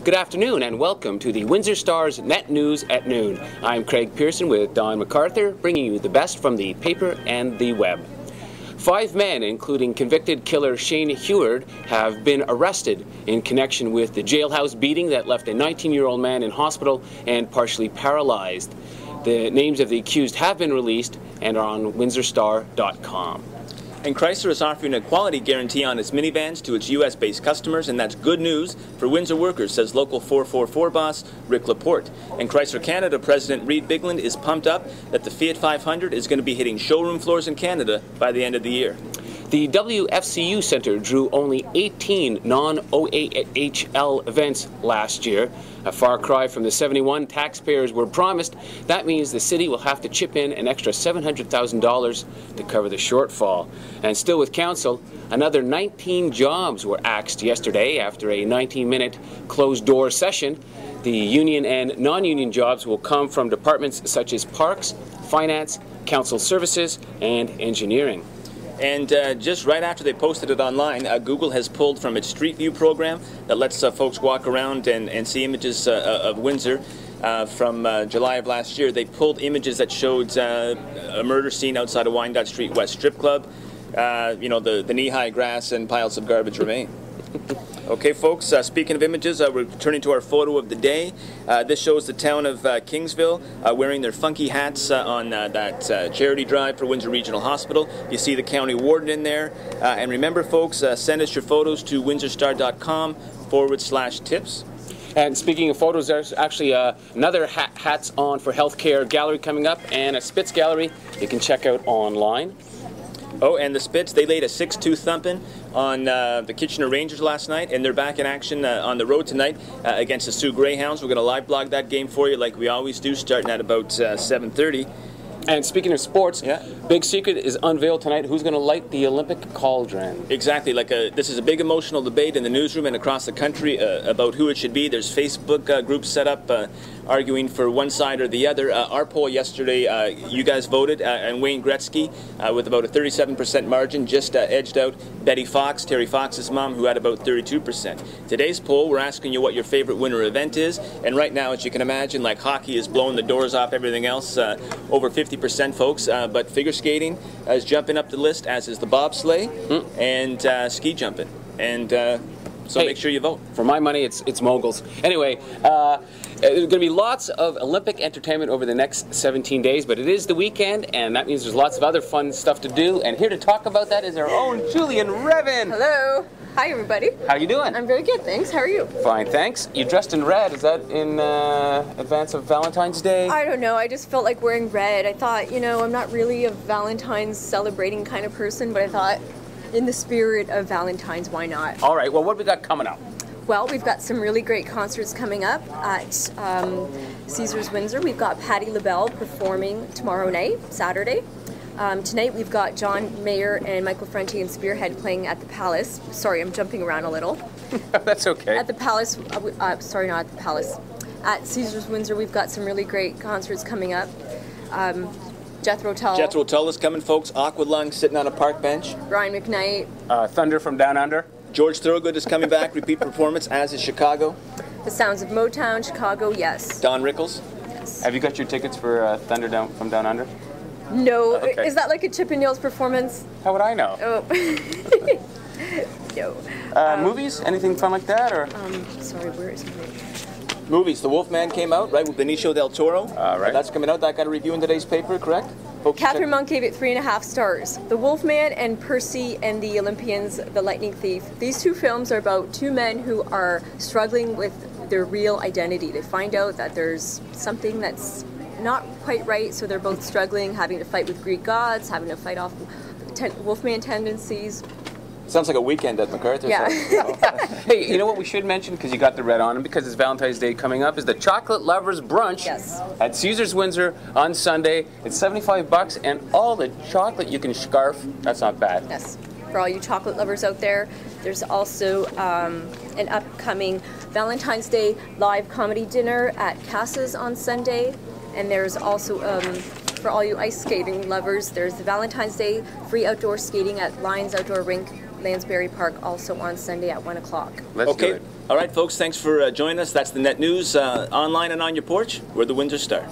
Good afternoon and welcome to the Windsor Star's Net News at Noon. I'm Craig Pearson with Don McArthur, bringing you the best from the paper and the web. 5 men, including convicted killer Shane Heward, have been arrested in connection with the jailhouse beating that left a 19-year-old man in hospital and partially paralyzed. The names of the accused have been released and are on windsorstar.com. And Chrysler is offering a quality guarantee on its minivans to its U.S.-based customers, and that's good news for Windsor workers, says local 444 boss Rick Laporte. And Chrysler Canada President Reid Bigland is pumped up that the Fiat 500 is going to be hitting showroom floors in Canada by the end of the year. The WFCU Centre drew only 18 non-OAHL events last year, a far cry from the 71 taxpayers were promised. That means the city will have to chip in an extra $700,000 to cover the shortfall. And still with council, another 19 jobs were axed yesterday after a 19-minute closed-door session. The union and non-union jobs will come from departments such as parks, finance, council services, and engineering. And just right after they posted it online, Google has pulled from its Street View program that lets folks walk around and see images of Windsor from July of last year. They pulled images that showed a murder scene outside of Wyandotte Street West strip club. You know, the knee-high grass and piles of garbage remain. Okay, folks, speaking of images, we're turning to our photo of the day. This shows the town of Kingsville wearing their funky hats on that charity drive for Windsor Regional Hospital. You see the county warden in there. And remember, folks, send us your photos to windsorstar.com/tips. And speaking of photos, there's actually another Hats On for Healthcare gallery coming up, and a Spitz gallery you can check out online. Oh, and the Spitz, they laid a 6-2 thumping on the Kitchener Rangers last night, and they're back in action on the road tonight against the Sioux Greyhounds. We're going to live blog that game for you like we always do, starting at about 7:30. And speaking of sports, big secret is unveiled tonight. Who's going to light the Olympic cauldron? Exactly. This is a big emotional debate in the newsroom and across the country about who it should be. There's Facebook groups set up arguing for one side or the other. Our poll yesterday, you guys voted, and Wayne Gretzky, with about a 37% margin, just edged out Betty Fox, Terry Fox's mom, who had about 32%. Today's poll, we're asking you what your favorite winter event is, and right now, as you can imagine, like hockey is blowing the doors off everything else, over 50% folks, but figure skating is jumping up the list, as is the bobsleigh and ski jumping. And so make sure you vote. For my money, it's moguls. Anyway, there's going to be lots of Olympic entertainment over the next 17 days, but it is the weekend, and that means there's lots of other fun stuff to do. And here to talk about that is our own Julian Revin. Hello. Hi, everybody. How you doing? I'm very good, thanks. How are you? Fine, thanks. You dressed in red. Is that in advance of Valentine's Day? I don't know. I just felt like wearing red. I thought, you know, I'm not really a Valentine's celebrating kind of person, but I thought, in the spirit of Valentine's, why not? All right. Well, what have we got coming up? Well, we've got some really great concerts coming up at Caesars Windsor. We've got Patti LaBelle performing tomorrow night, Saturday. Tonight we've got John Mayer and Michael Franti and Spearhead playing at the Palace. Sorry, I'm jumping around a little. That's okay. At the Palace, sorry, not at the Palace. At Caesars Windsor, we've got some really great concerts coming up. Jethro Tull. Jethro Tull is coming, folks. Aqualung sitting on a park bench. Brian McKnight. Thunder from Down Under. George Thorogood is coming back, repeat performance, as is Chicago. The Sounds of Motown, Chicago, yes. Don Rickles. Yes. Have you got your tickets for Thunder from Down Under? No. Okay. Is that like a Chippendales performance? How would I know? Oh. No. Movies? Anything fun like that? Or? Sorry, where is it? Movies. The Wolfman came out, right, with Benicio del Toro. Right. That's coming out. That got a review in today's paper, correct? Folks, Catherine Monk gave it 3.5 stars. The Wolfman and Percy and the Olympians, The Lightning Thief. These two films are about two men who are struggling with their real identity. They find out that there's something that's not quite right, so they're both struggling, having to fight with Greek gods, having to fight off Wolfman tendencies. Sounds like a weekend at McArthur. Yeah. Hey, you know what we should mention, because you got the red on, and because it's Valentine's Day coming up, is the Chocolate Lovers Brunch at Caesars Windsor on Sunday. It's $75, and all the chocolate you can scarf. That's not bad. Yes. For all you chocolate lovers out there, there's also an upcoming Valentine's Day live comedy dinner at Cass's on Sunday. And there's also, for all you ice skating lovers, there's the Valentine's Day free outdoor skating at Lions Outdoor Rink Lansbury Park also on Sunday at 1 o'clock. Let's do it. All right, folks, thanks for joining us. That's the Net News, online and on your porch. We're the Windsor Star.